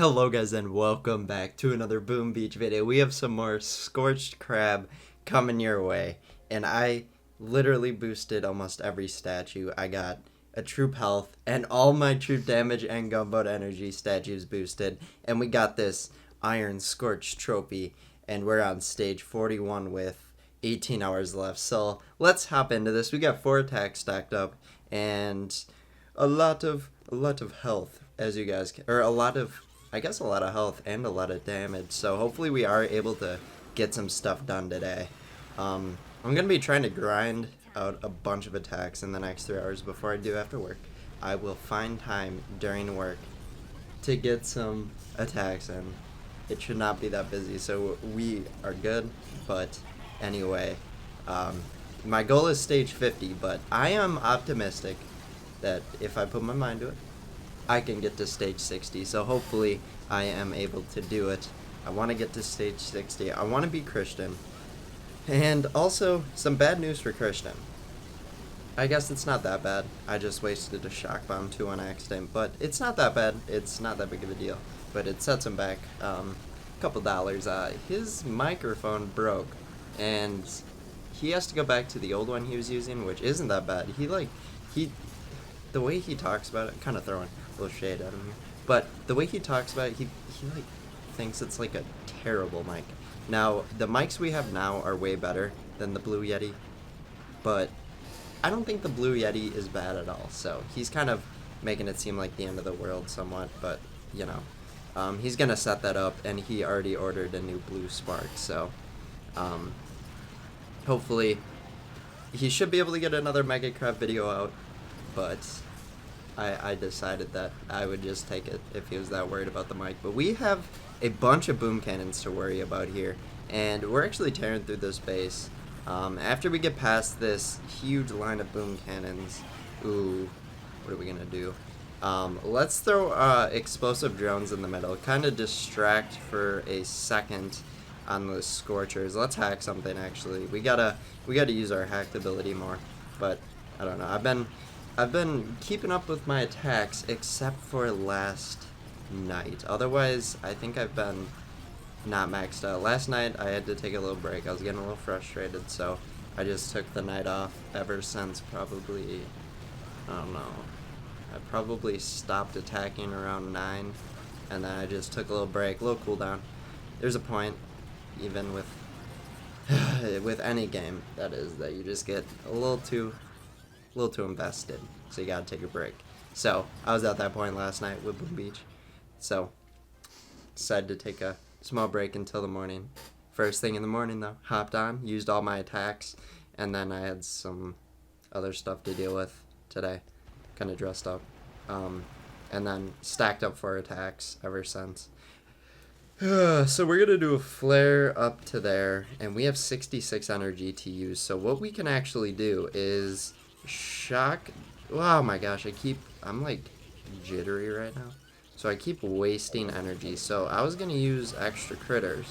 Hello guys and welcome back to another Boom Beach video. We have some more Scorched Crab coming your way, and I literally boosted almost every statue. I got a troop health and all my troop damage and gunboat energy statues boosted, and we got this Iron Scorch trophy, and we're on stage 41 with 18 hours left. So let's hop into this. We got 4 attacks stacked up and a lot of health, as you guys can, or a lot of health and a lot of damage. So hopefully we are able to get some stuff done today. I'm gonna be trying to grind out a bunch of attacks in the next 3 hours before I do after work. I will find time during work to get some attacks in. It should not be that busy, so we are good. But anyway, my goal is stage 50, but I am optimistic that if I put my mind to it, I can get to stage 60, so hopefully I am able to do it. I want to get to stage 60. I want to be Christian. And also, some bad news for Christian. I guess it's not that bad. I just wasted a shock bomb too on accident, but it's not that bad. It's not that big of a deal, but it sets him back a couple dollars. His microphone broke, and he has to go back to the old one he was using, which isn't that bad. The way he talks about it, kind of throwing a little shade at him here, but the way he talks about it, he like thinks it's like a terrible mic. Now, the mics we have now are way better than the Blue Yeti, but I don't think the Blue Yeti is bad at all, so he's kind of making it seem like the end of the world somewhat, but, you know, he's gonna set that up, and he already ordered a new Blue Spark, so, hopefully, he should be able to get another Mega Crab video out, but I decided that I would just take it if he was that worried about the mic. But we have a bunch of boom cannons to worry about here, and we're actually tearing through this base. After we get past this huge line of boom cannons, ooh, what are we gonna do? Let's throw explosive drones in the middle, kind of distract for a second on the Scorchers. Let's hack something. Actually, we gotta use our hacked ability more, but I don't know. I've been keeping up with my attacks except for last night. Otherwise, I think I've been not maxed out. Last night, I had to take a little break. I was getting a little frustrated, so I just took the night off. Ever since probably, I don't know, I probably stopped attacking around 9, and then I just took a little break, a little cooldown. There's a point, even with with any game, that is, that you just get a little too invested, so you gotta take a break. So I was at that point last night with Boom Beach, so decided to take a small break until the morning. First thing in the morning though, hopped on, used all my attacks, and then I had some other stuff to deal with today, kind of dressed up, and then stacked up for attacks ever since. So we're gonna do a flare up to there, and we have 66 energy to use, so what we can actually do is shock. Oh my gosh, I'm like jittery right now, so I keep wasting energy. So I was gonna use extra critters,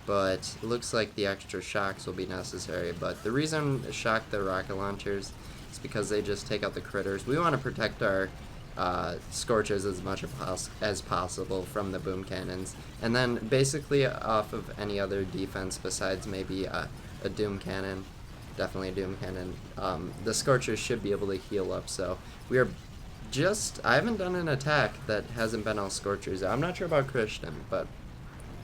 but it looks like the extra shocks will be necessary. But the reason I shock the rocket launchers is because they just take out the critters. We want to protect our Scorchers as much as possible from the boom cannons, and then basically off of any other defense besides maybe a doom cannon. Definitely a doom cannon. The Scorchers should be able to heal up, so we are I haven't done an attack that hasn't been all Scorchers. I'm not sure about Christian, but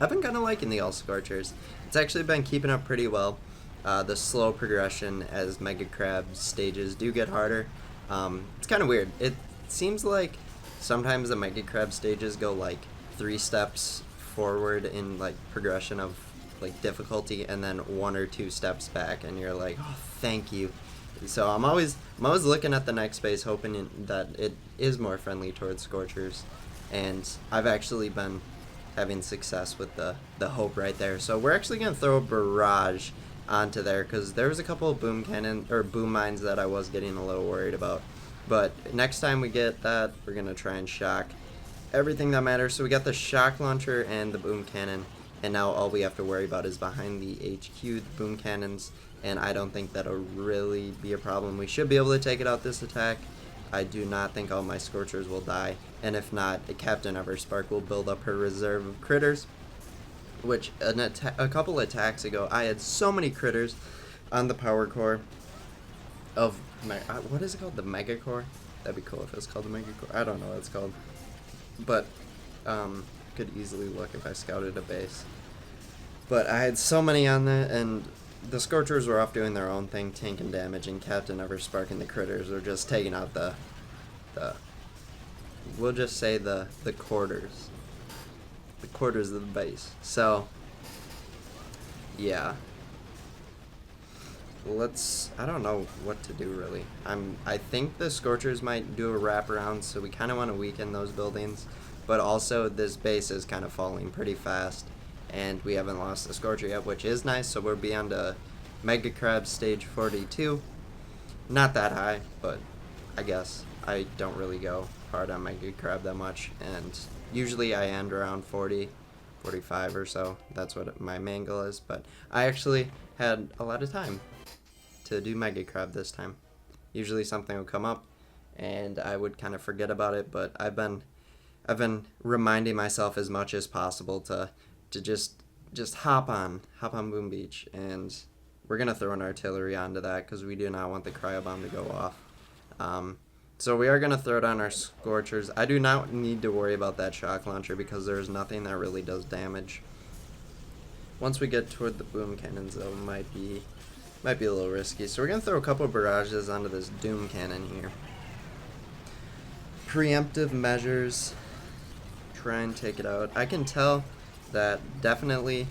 I've been kind of liking the all Scorchers. It's actually been keeping up pretty well. The slow progression as Mega Crab stages do get harder. It's kind of weird. It seems like sometimes the Mega Crab stages go like 3 steps forward in like progression of like difficulty, and then 1 or 2 steps back, and you're like, oh, thank you. So I'm always looking at the next base, hoping that it is more friendly towards Scorchers, and I've actually been having success with the hope right there. So we're actually gonna throw a barrage onto there, because there was a couple of boom mines that I was getting a little worried about, but next time we get that, we're gonna try and shock everything that matters. So we got the shock launcher and the boom cannon, and now all we have to worry about is behind the HQ, the boom cannons, and I don't think that'll really be a problem. We should be able to take it out this attack. I do not think all my Scorchers will die. and if not, a Captain Everspark will build up her reserve of critters. Which a couple attacks ago, I had so many critters on the power core of what is it called? The Mega Core? That'd be cool if it's called the Mega Core. I don't know what it's called, but could easily look if I scouted a base. But I had so many on that, and the Scorchers were off doing their own thing, tanking damage, and Captain Everspark and the critters were just taking out the we'll just say the quarters. The quarters of the base. So, yeah. I don't know what to do really. I think the Scorchers might do a wraparound, so we kind of want to weaken those buildings. But also, this base is kind of falling pretty fast, and we haven't lost the Scorcher yet, which is nice. So we're beyond a Mega Crab stage 42. Not that high, but I guess I don't really go hard on Mega Crab that much, and usually I end around 40, 45 or so. That's what my main goal is, but I actually had a lot of time to do Mega Crab this time. Usually something would come up and I would kind of forget about it, but I've been reminding myself as much as possible to just hop on Boom Beach, and we're gonna throw an artillery onto that because we do not want the cryo bomb to go off. So we are going to throw down our Scorchers. I do not need to worry about that shock launcher because there's nothing that really does damage. Once we get toward the boom cannons, though, it might be a little risky. So we're going to throw a couple of barrages onto this doom cannon here. Preemptive measures. Try and take it out. I can tell that definitely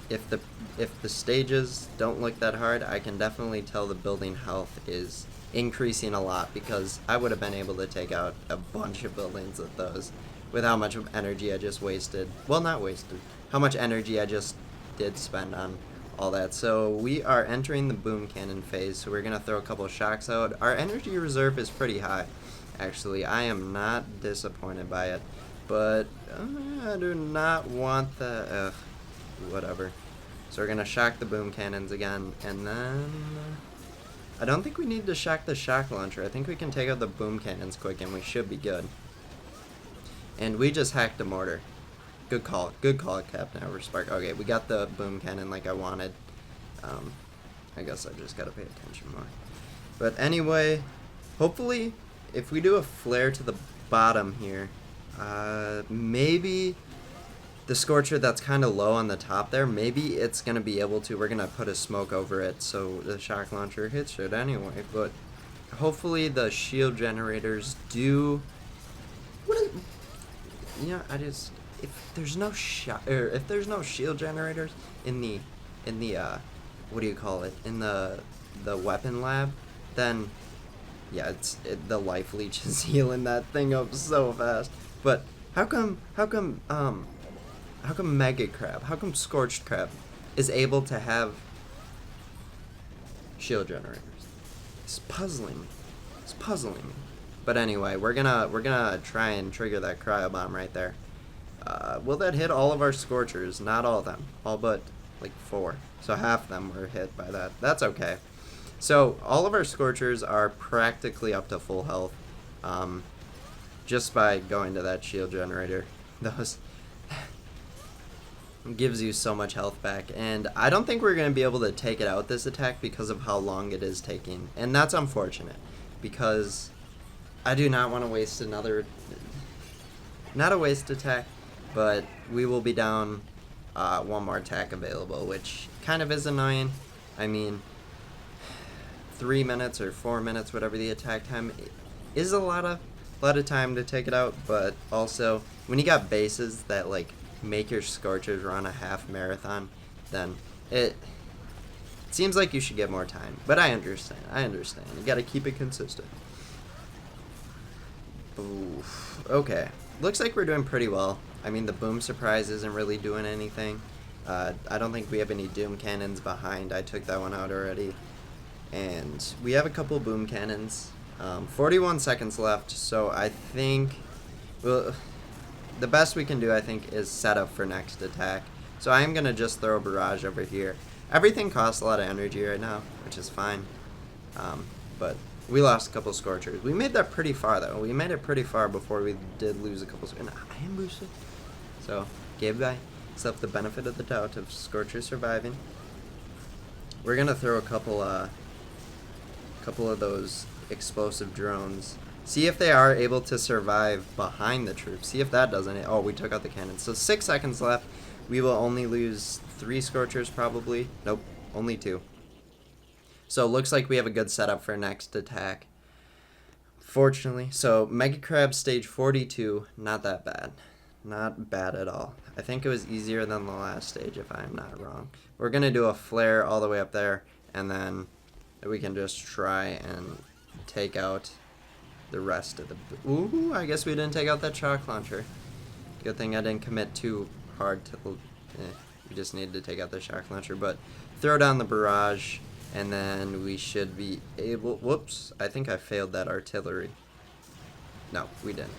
if the stages don't look that hard, I can definitely tell the building health is increasing a lot, because I would have been able to take out a bunch of buildings with those with how much energy I just wasted. Well, not wasted. How much energy I just did spend on all that. So we are entering the boom cannon phase, so we're going to throw a couple of shocks out. Our energy reserve is pretty high, actually. I am not disappointed by it, but I do not want the... whatever. So we're going to shock the boom cannons again, and then... I don't think we need to shock the shock launcher. I think we can take out the boom cannons quick and we should be good. And we just hacked a mortar. Good call, Captain Everspark. Okay, we got the boom cannon like I wanted. I guess I just gotta pay attention more. But anyway, hopefully, if we do a flare to the bottom here, maybe the Scorcher that's kind of low on the top there, maybe it's going to be able to, we're going to put a smoke over it so the shock launcher hits it anyway, but hopefully the shield generators do, if there's no shield generators in the what do you call it, in the weapon lab, then yeah, the life leech is healing that thing up so fast. But how come Mega Crab, how come Scorched Crab is able to have shield generators? It's puzzling me. But anyway, we're gonna try and trigger that cryo bomb right there. Will that hit all of our Scorchers? Not all of them. All but like 4. So half of them were hit by that. That's okay. So all of our Scorchers are practically up to full health, just by going to that shield generator. Those gives you so much health back, and I don't think we're going to be able to take it out this attack because of how long it is taking, and that's unfortunate because I do not want to waste another, not a waste attack, but we will be down one more attack available, which kind of is annoying. I mean, 3 minutes or 4 minutes, whatever the attack time is, a lot of time to take it out, but also when you got bases that like make your Scorchers run a half marathon, then it seems like you should get more time. But I understand. You gotta keep it consistent. Oof. Okay. Looks like we're doing pretty well. I mean, the boom surprise isn't really doing anything. I don't think we have any doom cannons behind. I took that one out already. And we have a couple boom cannons. 41 seconds left, so I think... well, the best we can do, I think, is set up for next attack. So I am going to just throw a barrage over here. Everything costs a lot of energy right now, which is fine. But We lost a couple Scorchers. We made that pretty far, though. We made it pretty far before we did lose a couple. And I am boosted. So, gave myself the benefit of the doubt of Scorchers surviving. We're going to throw a couple of those explosive drones. See if they are able to survive behind the troops. See if that doesn't. Oh, we took out the cannon. So 6 seconds left. We will only lose 3 Scorchers probably. Nope, only 2. So it looks like we have a good setup for next attack. Fortunately. So Mega Crab stage 42, not that bad. Not bad at all. I think it was easier than the last stage if I'm not wrong. We're going to do a flare all the way up there, and then we can just try and take out the rest of the... Ooh, I guess we didn't take out that shock launcher. Good thing I didn't commit too hard to... we just needed to take out the shock launcher, but throw down the barrage, and then we should be able... Whoops, I think I failed that artillery. No, we didn't.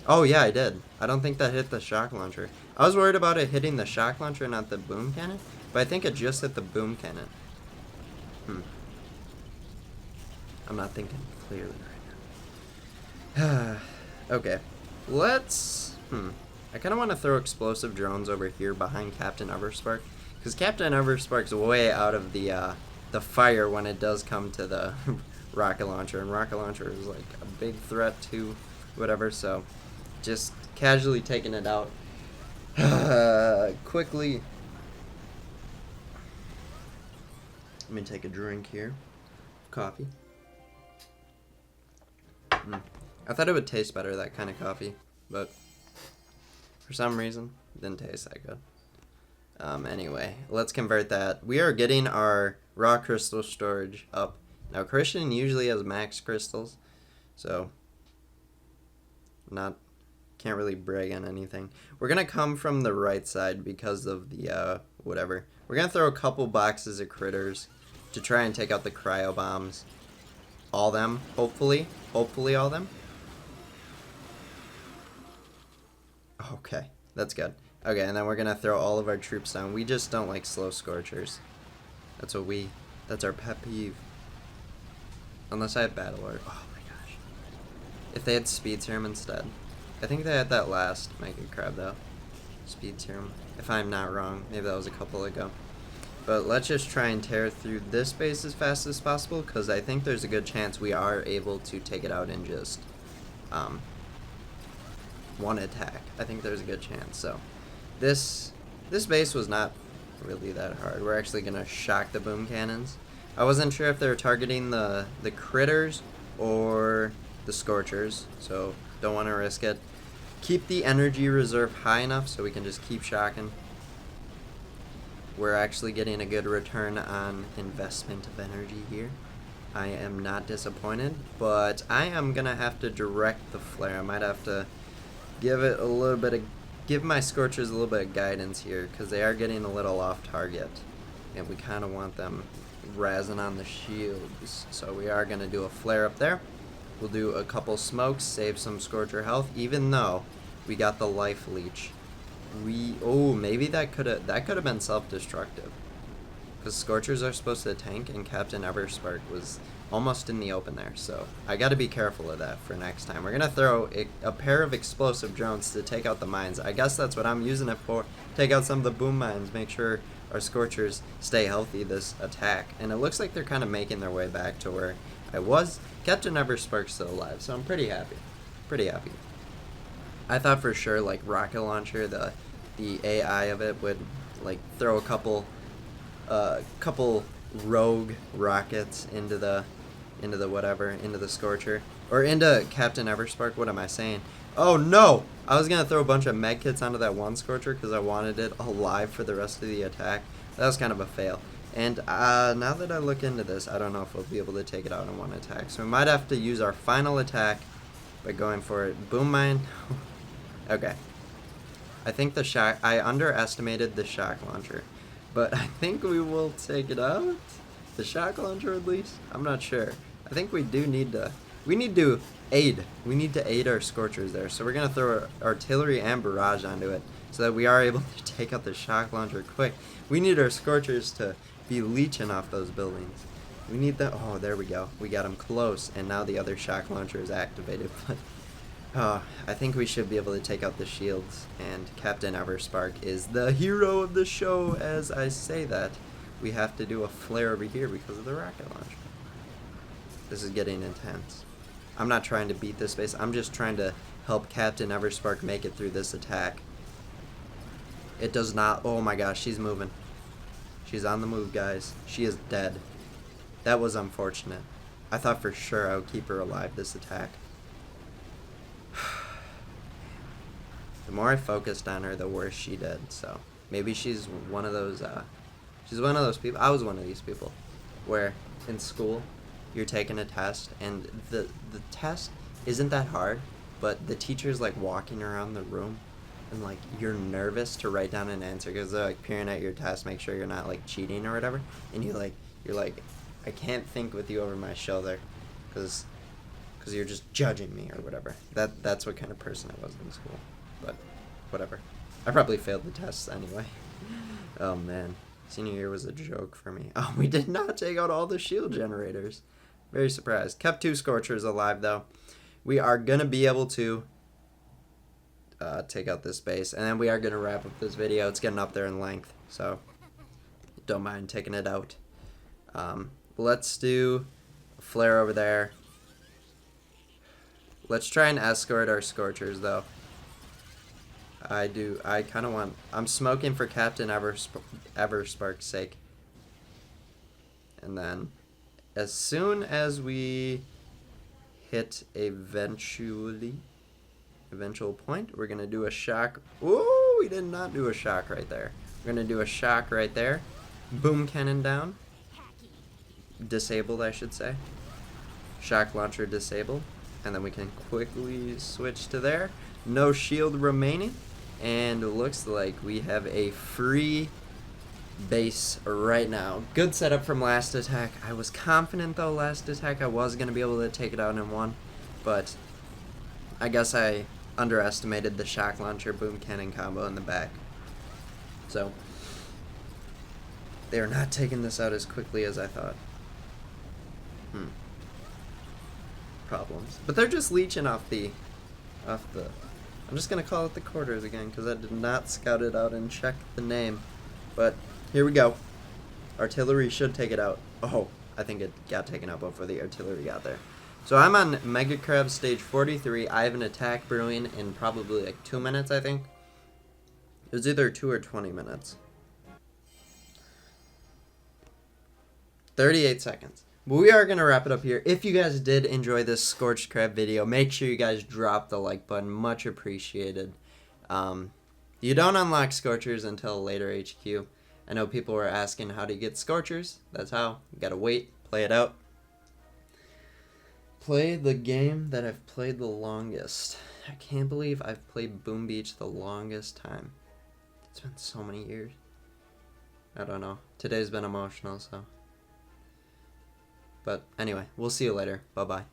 Oh, yeah, I did. I don't think that hit the shock launcher. I was worried about it hitting the shock launcher, not the boom cannon, but I think it just hit the boom cannon. I'm not thinking clearly right now. Okay, let's... I kind of want to throw explosive drones over here behind Captain Everspark, because Captain Everspark's way out of the fire when it does come to the rocket launcher, and rocket launcher is like a big threat to whatever, so just casually taking it out quickly. Let me take a drink here. Coffee. I thought it would taste better, that kind of coffee, but for some reason, it didn't taste that good. Anyway, let's convert that. We are getting our raw crystal storage up. Now, Christian usually has max crystals, so can't really brag on anything. We're going to come from the right side because of the, whatever. We're going to throw a couple boxes of critters to try and take out the cryo bombs. All them, hopefully. Hopefully all them. Okay, that's good. Okay, and then we're going to throw all of our troops down. We just don't like slow Scorchers. That's our pet peeve. Unless I have Battle Art. Oh my gosh. If they had Speed Serum instead. I think they had that last Mega Crab though. Speed Serum. If I'm not wrong. Maybe that was a couple ago. But let's just try and tear through this base as fast as possible, because I think there's a good chance we are able to take it out in just one attack. I think there's a good chance. So this base was not really that hard. We're actually going to shock the boom cannons. I wasn't sure if they were targeting the critters or the Scorchers, so don't want to risk it. Keep the energy reserve high enough so we can just keep shocking. We're actually getting a good return on investment of energy here. I am not disappointed, but I am going to have to direct the flare. I might have to give my Scorchers a little bit of guidance here, because they are getting a little off target, and we kind of want them razzing on the shields. So we are going to do a flare up there. We'll do a couple smokes, save some Scorcher health, even though we got the life leech. Maybe that could have been self-destructive, because Scorchers are supposed to tank, and Captain Everspark was almost in the open there, so I got to be careful of that for next time. We're gonna throw a pair of explosive drones to take out the mines. I guess that's what I'm using it for. Take out some of the boom mines, make sure our Scorchers stay healthy this attack, and it looks like they're kind of making their way back to where I was. Captain Everspark's still alive, so I'm pretty happy. I thought for sure, like, rocket launcher, the AI of it would, like, throw a couple rogue rockets into the Scorcher, or into Captain Everspark. What am I saying? Oh no! I was gonna throw a bunch of med kits onto that one Scorcher because I wanted it alive for the rest of the attack. That was kind of a fail. And now that I look into this, I don't know if we'll be able to take it out in one attack. So we might have to use our final attack by going for it. Boom mine. Okay. I think I underestimated the shock launcher, but I think we will take it out. The shock launcher, at least. I'm not sure. I think we need to aid. We need to aid our Scorchers there. So we're gonna throw artillery and barrage onto it so that we are able to take out the shock launcher quick. We need our Scorchers to be leeching off those buildings. We need the... Oh, there we go. We got him close, and now the other shock launcher is activated. But I think we should be able to take out the shields, and Captain Everspark is the hero of the show. As I say that, we have to do a flare over here because of the rocket launcher. This is getting intense. I'm not trying to beat this base. I'm just trying to help Captain Everspark make it through this attack. It does not... Oh my gosh, she's moving. She's on the move, guys. She is dead. That was unfortunate. I thought for sure I would keep her alive this attack. The more I focused on her, the worse she did. So maybe she's one of those people. I was one of these people where in school you're taking a test and the test isn't that hard, but the teacher's like walking around the room and like you're nervous to write down an answer because they're like peering at your test, make sure you're not like cheating or whatever, and you're like I can't think with you over my shoulder because you're just judging me or whatever. That's what kind of person I was in school. But whatever. I probably failed the tests anyway. Oh man, senior year was a joke for me. Oh, we did not take out all the shield generators. Very surprised. Kept 2 Scorchers alive though. We are gonna be able to take out this base, and then we are gonna wrap up this video. It's getting up there in length, so don't mind taking it out. Let's do a flare over there. Let's try and escort our Scorchers though. I kind of want... I'm smoking for Captain Everspark's sake. And then, as soon as we hit eventual point, we're going to do a shock... Ooh, we did not do a shock right there. We're going to do a shock right there. Boom cannon down. Disabled, I should say. Shock launcher disabled. And then we can quickly switch to there. No shield remaining. And it looks like we have a free base right now. Good setup from last attack. I was confident though last attack I was going to be able to take it out in one. But I guess I underestimated the shock launcher boom cannon combo in the back. So they are not taking this out as quickly as I thought. Problems. But they're just leeching off the I'm just gonna call it the quarters again because I did not scout it out and check the name. But here we go. Artillery should take it out. Oh, I think it got taken out before the artillery got there. So I'm on Mega Crab stage 43. I have an attack brewing in probably like 2 minutes, I think. It was either 2 or 20 minutes. 38 seconds. But we are going to wrap it up here. If you guys did enjoy this Scorched Crab video, make sure you guys drop the like button. Much appreciated. You don't unlock Scorchers until later HQ. I know people were asking how to get Scorchers. That's how. You got to wait. Play it out. Play the game that I've played the longest. I can't believe I've played Boom Beach the longest time. It's been so many years. I don't know. Today's been emotional, so... But anyway, we'll see you later. Bye-bye.